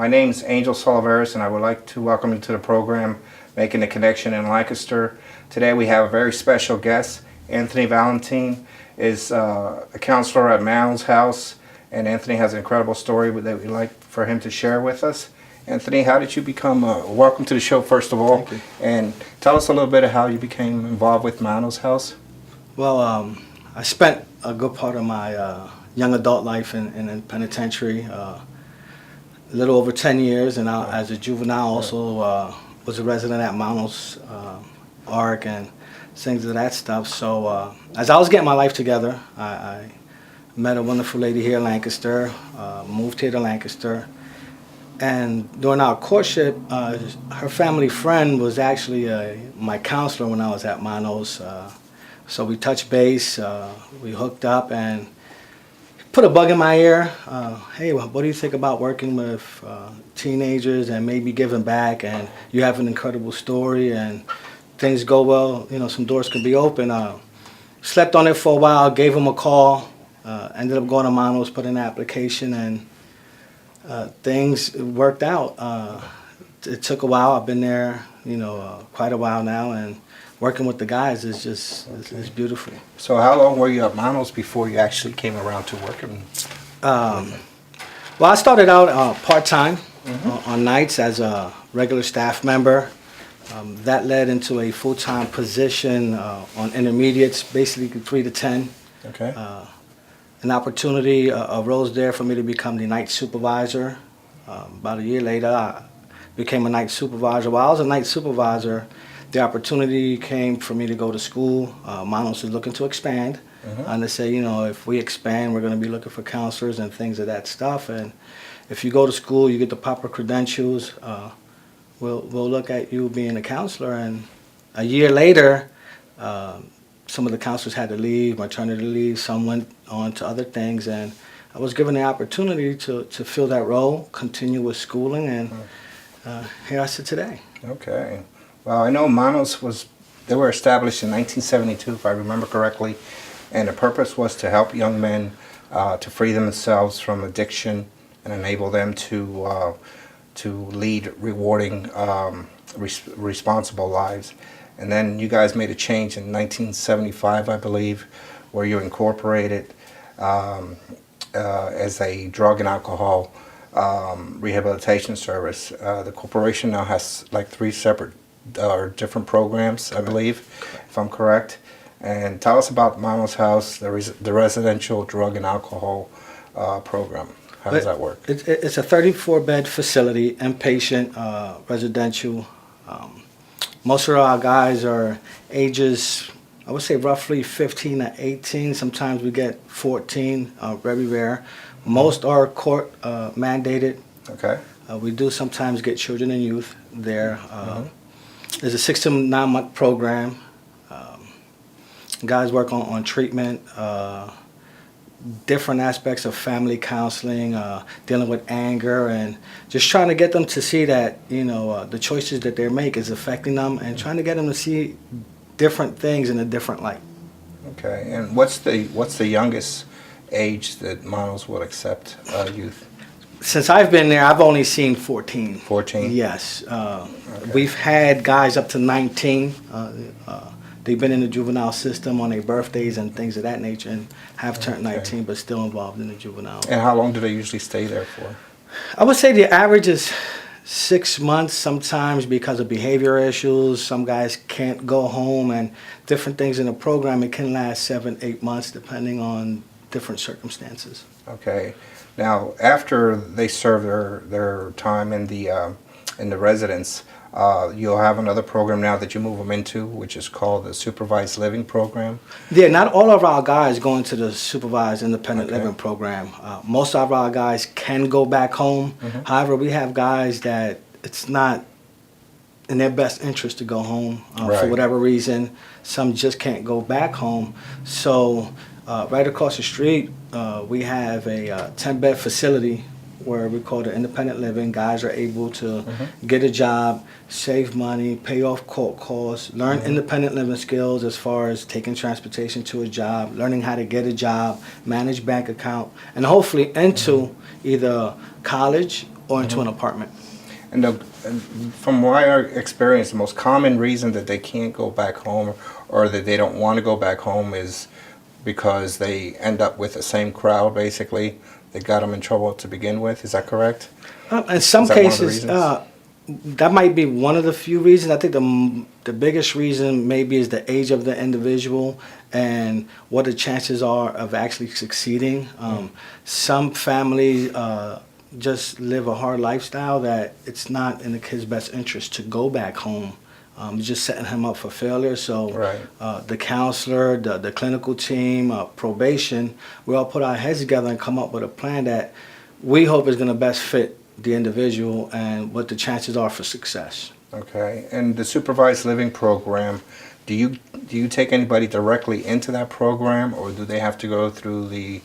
My name's Angel Soliveris, and I would like to welcome you to the program, Making the Connection in Lancaster. Today we have a very special guest. Anthony Valentine is a counselor at Manos House, and Anthony has an incredible story that we'd like for him to share with us. Anthony, how did you become, welcome to the show first of all, and tell us a little bit of how you became involved with Manos House. Well, I spent a good part of my young adult life in penitentiary, a little over 10 years, and as a juvenile also was a resident at Manos ARC and things of that stuff. So as I was getting my life together, I met a wonderful lady here in Lancaster, moved here to Lancaster, and during our courtship, her family friend was actually my counselor when I was at Manos. So we touched base, we hooked up, and put a bug in my ear. Hey, what do you think about working with teenagers and maybe giving back? And you have an incredible story, and things go well. You know, some doors could be open. Slept on it for a while. Gave him a call. Ended up going to Manos, put in an application, and things worked out. It took a while. I've been there, quite a while now, and working with the guys is just it's beautiful. So how long were you at Manos before you actually came around to working? Well, I started out part-time on nights as a regular staff member. That led into a full-time position on intermediates, basically 3 to 10. Okay. An opportunity arose there for me to become the night supervisor. About a year later, I became a night supervisor. While I was a night supervisor, the opportunity came for me to go to school. Manos is looking to expand. And they say, if we expand, we're going to be looking for counselors and things of that stuff. And if you go to school, you get the proper credentials, we'll look at you being a counselor. And a year later, some of the counselors had to leave, maternity leave, some went on to other things, and I was given the opportunity to fill that role, continue with schooling, and here I sit today. Okay. Well, I know Manos they were established in 1972, if I remember correctly, and the purpose was to help young men to free themselves from addiction and enable them to lead rewarding, responsible lives. And then you guys made a change in 1975, I believe, where you incorporated as a drug and alcohol rehabilitation service. The corporation now has like 3 separate or different programs, I believe, if I'm correct. And tell us about Manos House, the residential drug and alcohol program. How does that work? It's a 34-bed facility, inpatient, residential. Most of our guys are ages, I would say roughly 15 to 18. Sometimes we get 14, very rare. Most are court mandated. Okay. We do sometimes get children and youth there. There's a 6 to 9 month program. Guys work on treatment, different aspects of family counseling, dealing with anger, and just trying to get them to see that the choices that they make is affecting them, and trying to get them to see different things in a different light. Okay. And what's the youngest age that Manos will accept youth? Since I've been there, I've only seen 14. 14? Yes. Okay. We've had guys up to 19. They've been in the juvenile system on their birthdays and things of that nature, and have turned 19, but still involved in the juvenile. And how long do they usually stay there for? I would say the average is 6 months sometimes because of behavior issues. Some guys can't go home, and different things in the program. It can last 7, 8 months depending on different circumstances. Okay. Now, after they serve their time in the residence, you'll have another program now that you move them into, which is called the Supervised Living Program. Yeah, not all of our guys go into the Supervised Independent Living Program. Most of our guys can go back home. However, we have guys that it's not in their best interest to go home for whatever reason. Some just can't go back home. So right across the street, we have a 10-bed facility where we call it independent living. Guys are able to get a job, save money, pay off court costs, learn independent living skills as far as taking transportation to a job, learning how to get a job, manage bank account, and hopefully into either college or into an apartment. And, and from my experience, the most common reason that they can't go back home or that they don't want to go back home is because they end up with the same crowd, basically. They got them in trouble to begin with. Is that correct? In some Is that one of the cases, reasons? that might be one of the few reasons. I think the biggest reason maybe is the age of the individual and what the chances are of actually succeeding. Some families just live a hard lifestyle that it's not in the kid's best interest to go back home. Just setting him up for failure. So the counselor, the clinical team, probation, we all put our heads together and come up with a plan that we hope is going to best fit the individual and what the chances are for success. Okay. And the supervised living program, do you take anybody directly into that program, or do they have to go through the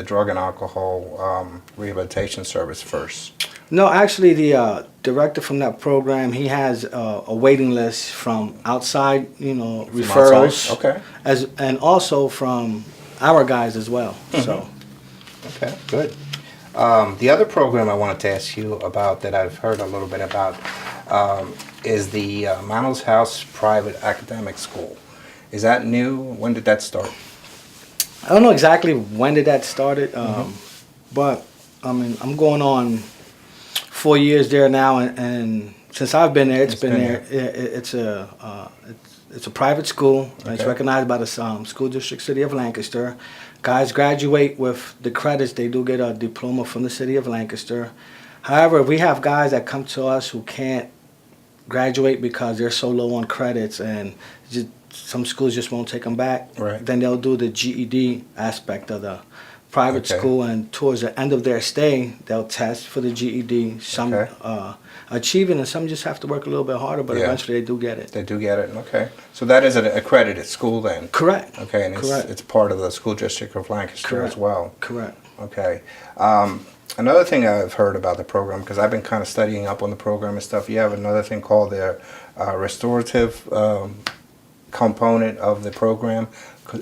drug and alcohol rehabilitation service first? No, actually, the director from that program, he has a waiting list from outside, referrals, outside? Okay. and also from our guys as well. So, okay, good. The other program I wanted to ask you about that I've heard a little bit about is the Manos House Private Academic School. Is that new? When did that start? I don't know exactly when did that started, but I mean, I'm going on 4 years there now, and since I've been there, it's been there. It's a private school. Okay. It's recognized by the school district city of Lancaster. Guys graduate with the credits. They do get a diploma from the city of Lancaster. However, we have guys that come to us who can't graduate because they're so low on credits, and some schools just won't take them back. Right. Then they'll do the GED aspect of the private school, and towards the end of their stay, they'll test for the GED. Some achieve it, and some just have to work a little bit harder, but eventually they do get it. They do get it, okay. So that is an accredited school then? Correct. Okay, and it's part of the school district of Lancaster as well? Correct. Okay. Another thing I've heard about the program, because I've been kind of studying up on the program and stuff, you have another thing called the restorative component of the program,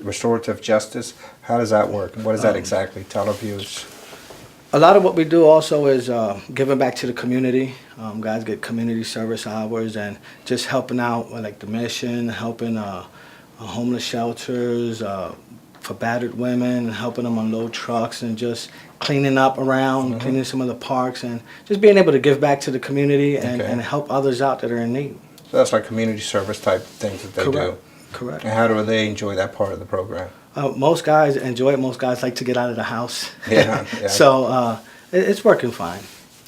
restorative justice. How does that work? What is that exactly? Tell our viewers. A lot of what we do also is giving back to the community. Guys get community service hours and just helping out with, like, the mission, helping homeless shelters, for battered women, helping them unload trucks, and just cleaning up around, cleaning some of the parks, and just being able to give back to the community and help others out that are in need. So that's like community service type things that they do. Correct. And how do they enjoy that part of the program? Most guys enjoy it. Most guys like to get out of the house. Yeah. So it's working fine.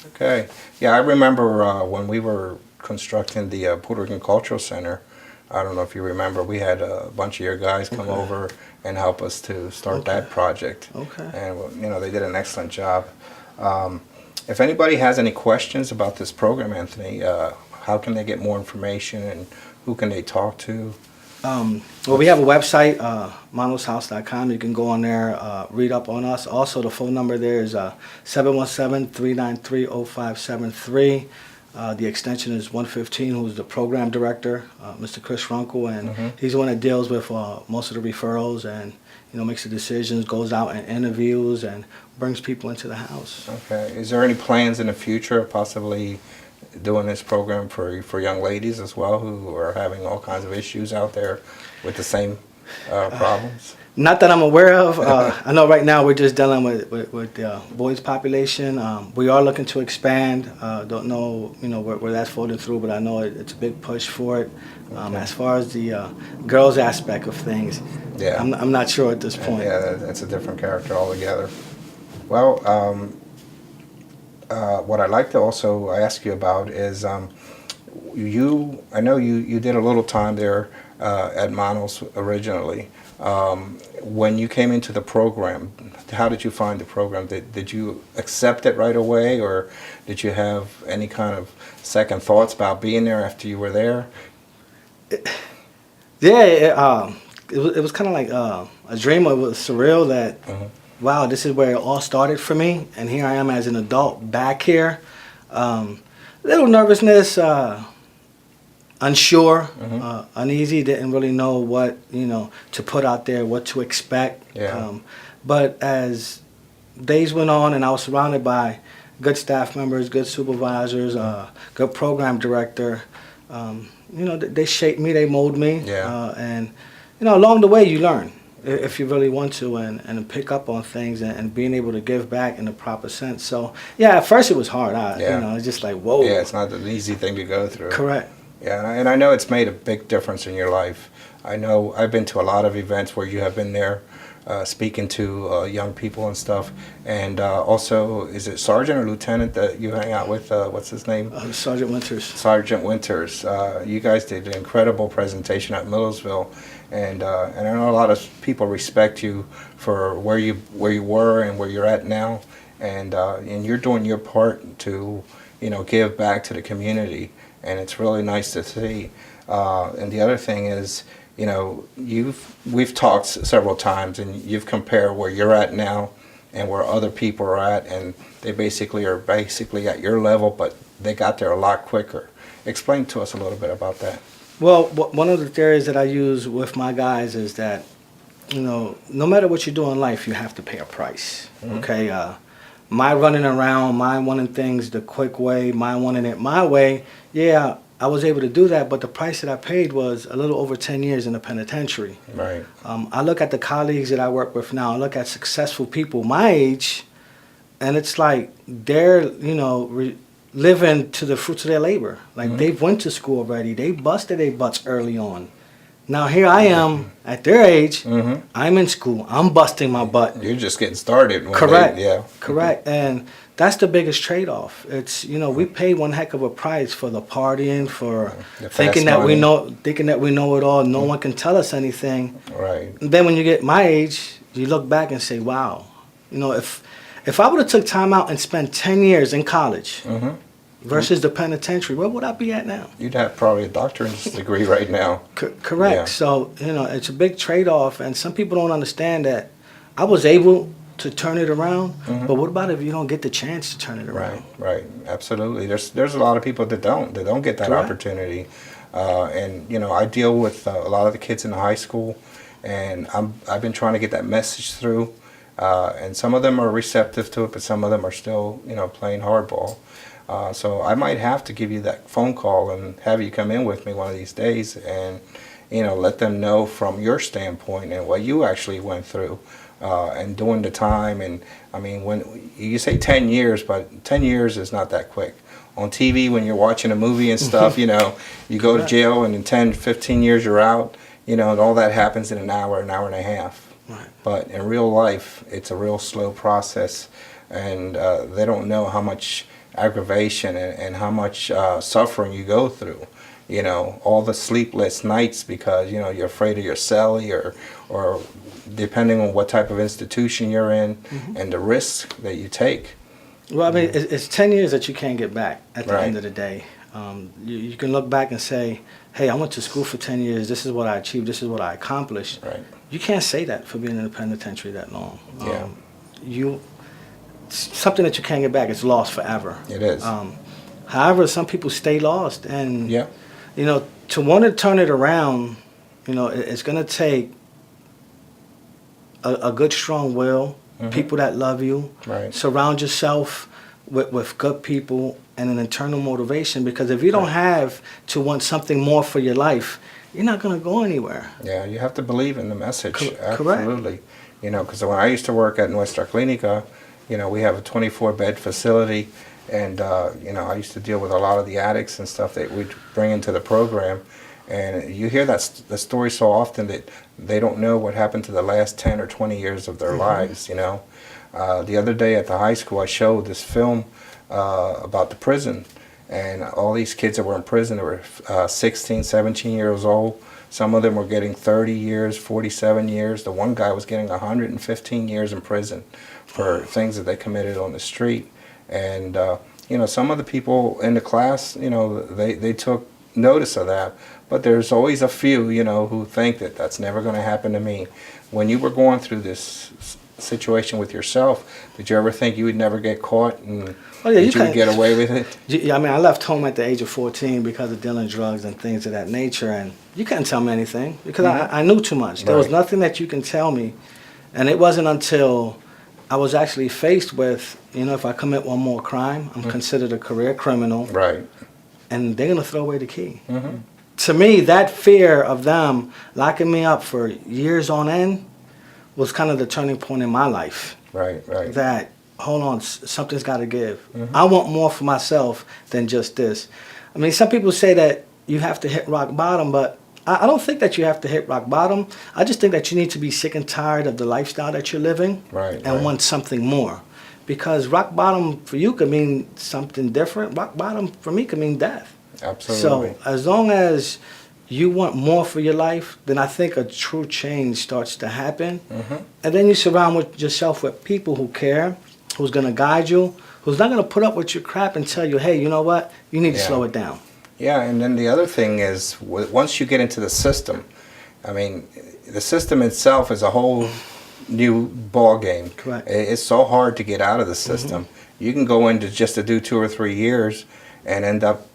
Okay. Yeah, I remember when we were constructing the Puerto Rican Cultural Center, I don't know if you remember, we had a bunch of your guys come over and help us to start that project. Okay. And, they did an excellent job. If anybody has any questions about this program, Anthony, how can they get more information and who can they talk to? Well, we have a website, manoshouse.com. You can go on there, read up on us. Also, the phone number there is 717-393-0573. The extension is 115, who's the program director, Mr. Chris Runkle, and he's the one that deals with most of the referrals and makes the decisions, goes out and interviews, and brings people into the house. Okay. Is there any plans in the future of possibly doing this program for young ladies as well who are having all kinds of issues out there with the same problems? Not that I'm aware of. I know right now we're just dealing with the boys population. We are looking to expand. Don't know where that's folding through, but I know it's a big push for it. As far as the girls aspect of things, I'm not sure at this point. Yeah, that's a different character altogether. Well, what I'd like to also ask you about is I know you did a little time there at Manos originally. When you came into the program, how did you find the program? Did you accept it right away, or did you have any kind of second thoughts about being there after you were there? It was kind of like a dream. It was surreal that wow, this is where it all started for me, and here I am as an adult back here. Little nervousness, unsure, uneasy, didn't really know what, to put out there, what to expect. Yeah. But as days went on and I was surrounded by good staff members, good supervisors, good program director, they shaped me, they mold me. Yeah. And, along the way you learn if you really want to and pick up on things and being able to give back in the proper sense. So, yeah, at first it was hard. It's just like, whoa. Yeah, it's not an easy thing to go through. Correct. Yeah, and I know it's made a big difference in your life. I know I've been to a lot of events where you have been there speaking to young people and stuff. And also, is it Sergeant or Lieutenant that you hang out with? What's his name? Sergeant Winters. Sergeant Winters. You guys did an incredible presentation at Millersville. And I know a lot of people respect you for where you were and where you're at now. And you're doing your part to, give back to the community. And it's really nice to see. And the other thing is, we've talked several times, and you've compared where you're at now and where other people are at, and they are basically at your level, but they got there a lot quicker. Explain to us a little bit about that. Well, one of the theories that I use with my guys is that, no matter what you do in life, you have to pay a price. Mm-hmm. Okay. My running around, my wanting things the quick way, my wanting it my way, yeah, I was able to do that, but the price that I paid was a little over 10 years in the penitentiary. Right. I look at the colleagues that I work with now, I look at successful people my age, and it's like they're, living to the fruits of their labor. Like they've went to school already, they busted their butts early on. Now here I am at their age. I'm in school. I'm busting my butt. You're just getting started. Correct. Yeah. Correct. And that's the biggest trade-off. It's we pay one heck of a price for the partying, for thinking that we know it all. No one can tell us anything. Right. And then when you get my age, you look back and say, wow, if I would have took time out and spent 10 years in college. Versus the penitentiary, where would I be at now? You'd have probably a doctor's degree right now. Correct. Yeah. So, it's a big trade-off, and some people don't understand that I was able to turn it around, but what about if you don't get the chance to turn it around? Right. Absolutely. There's a lot of people that don't get that Correct. Opportunity. And, I deal with a lot of the kids in the high school, and I've been trying to get that message through, and some of them are receptive to it, but some of them are still, playing hardball. So I might have to give you that phone call and have you come in with me one of these days and, let them know from your standpoint and what you actually went through and doing the time. And, I mean, when you say 10 years, but 10 years is not that quick. On TV, when you're watching a movie and stuff, you go to jail and in 10, 15 years you're out, and all that happens in an hour and a half. Right. But in real life, it's a real slow process, and they don't know how much aggravation and how much suffering you go through, all the sleepless nights because you're afraid of your cellie or depending on what type of institution you're in and the risk that you take. Well, I mean, it's 10 years that you can't get back at the end of the day. You can look back and say, hey, I went to school for 10 years, this is what I achieved, this is what I accomplished. Right. You can't say that for being in the penitentiary that long. Yeah. Something that you can't get back, it's lost forever. It is. However, some people stay lost, and yeah. To want to turn it around, it's going to take a good, strong will, people that love you. Right. Surround yourself with good people and an internal motivation, because if you don't have to want something more for your life, you're not going to go anywhere. Yeah, you have to believe in the message. Correct. Absolutely. Because when I used to work at Nuestra Clínica, we have a 24-bed facility, and, I used to deal with a lot of the addicts and stuff that we'd bring into the program. And you hear the story so often that they don't know what happened to the last 10 or 20 years of their lives, The other day at the high school, I showed this film about the prison, and all these kids that were in prison, they were 16, 17 years old. Some of them were getting 30 years, 47 years. The one guy was getting 115 years in prison for things that they committed on the street. And, some of the people in the class, they took notice of that. But there's always a few, who think that that's never going to happen to me. When you were going through this situation with yourself, did you ever think you would never get caught and Oh, yeah, that you would get away with it? I mean, I left home at the age of 14 because of dealing drugs and things of that nature, and you couldn't tell me anything because I knew too much. There was nothing that you can tell me, and it wasn't until I was actually faced with, if I commit one more crime, I'm considered a career criminal. Right. And they're going to throw away the key. To me, that fear of them locking me up for years on end was kind of the turning point in my life. Right. That, hold on, something's got to give. I want more for myself than just this. I mean, some people say that you have to hit rock bottom, but I don't think that you have to hit rock bottom. I just think that you need to be sick and tired of the lifestyle that you're living and want something more. Because rock bottom for you could mean something different. Rock bottom for me could mean death. Absolutely. So as long as you want more for your life, then I think a true change starts to happen. And then you surround yourself with people who care, who's going to guide you, who's not going to put up with your crap and tell you, hey, you know what, you need to slow it down. Yeah, and then the other thing is, once you get into the system, I mean, the system itself is a whole new ball game. Correct. It's so hard to get out of the system. You can go into just to do 2 or 3 years and end up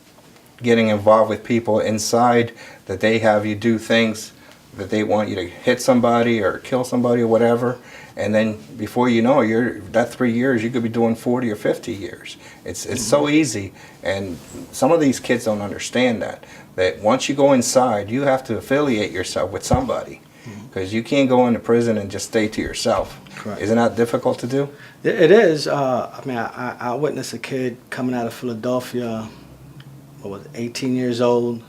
getting involved with people inside that they have you do things that they want you to hit somebody or kill somebody or whatever, and then before you know it, that 3 years you could be doing 40 or 50 years. It's so easy, and some of these kids don't understand that once you go inside, you have to affiliate yourself with somebody, because you can't go into prison and just stay to yourself. Correct. Isn't that difficult to do? It is. I mean, I witnessed a kid coming out of Philadelphia, 18 years old.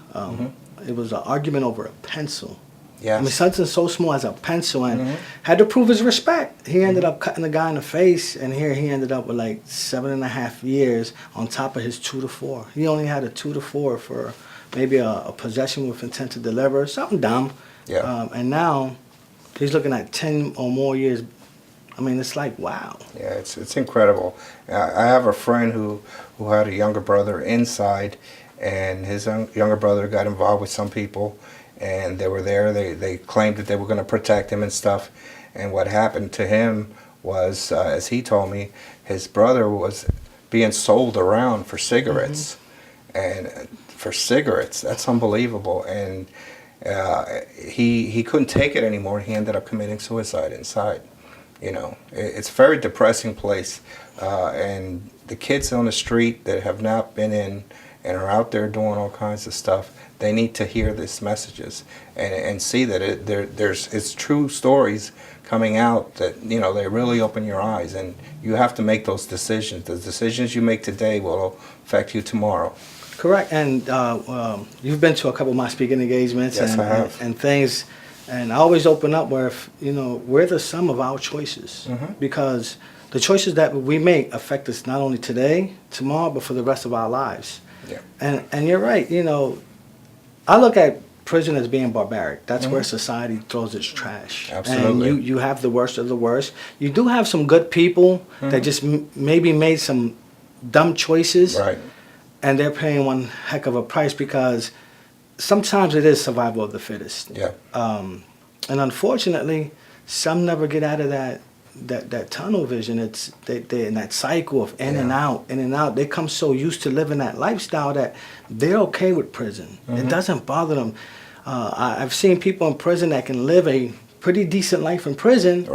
It was an argument over a pencil. Yes. I mean, something so small as a pencil, and had to prove his respect. He ended up cutting the guy in the face, and here he ended up with like 7.5 years on top of his 2 to 4. He only had a 2 to 4 for maybe a possession with intent to deliver, something dumb. Yeah. And now he's looking at 10 or more years. I mean, it's like, wow. Yeah, it's incredible. I have a friend who had a younger brother inside, and his younger brother got involved with some people, and they were there. They claimed that they were going to protect him and stuff. And what happened to him was, as he told me, his brother was being sold around for cigarettes. And for cigarettes, that's unbelievable. And he couldn't take it anymore. He ended up committing suicide inside. It's a very depressing place. And the kids on the street that have not been in and are out there doing all kinds of stuff, they need to hear these messages and see that it's true stories coming out that, they really open your eyes, and you have to make those decisions. The decisions you make today will affect you tomorrow. Correct. And you've been to a couple of my speaking engagements. Yes, I have. And things, and I always open up where, we're the sum of our choices. Because the choices that we make affect us not only today, tomorrow, but for the rest of our lives. Yeah. And you're right, I look at prison as being barbaric. That's where society throws its trash. Absolutely. And you have the worst of the worst. You do have some good people that just maybe made some dumb choices. Right. And they're paying one heck of a price, because sometimes it is survival of the fittest. Yeah. And unfortunately, some never get out of that tunnel vision. They're in that cycle of in and out, in and out. They come so used to living that lifestyle that they're okay with prison. It doesn't bother them. I've seen people in prison that can live a pretty decent life in prison,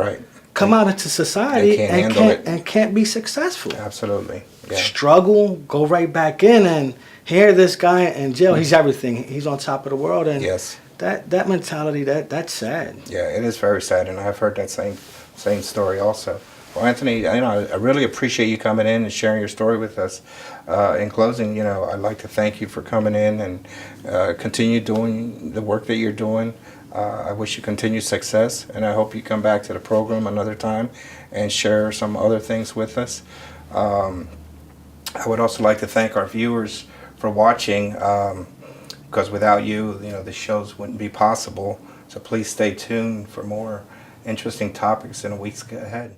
come out into society and can't be successful. Absolutely. Yeah. Struggle, go right back in, and here this guy in jail, he's everything. He's on top of the world, and that mentality, that's sad. Yeah, it is very sad, and I've heard that same story also. Well, Anthony, I really appreciate you coming in and sharing your story with us. In closing, I'd like to thank you for coming in and continue doing the work that you're doing. I wish you continued success, and I hope you come back to the program another time and share some other things with us. I would also like to thank our viewers for watching, because without you, the shows wouldn't be possible. So please stay tuned for more interesting topics in the weeks ahead.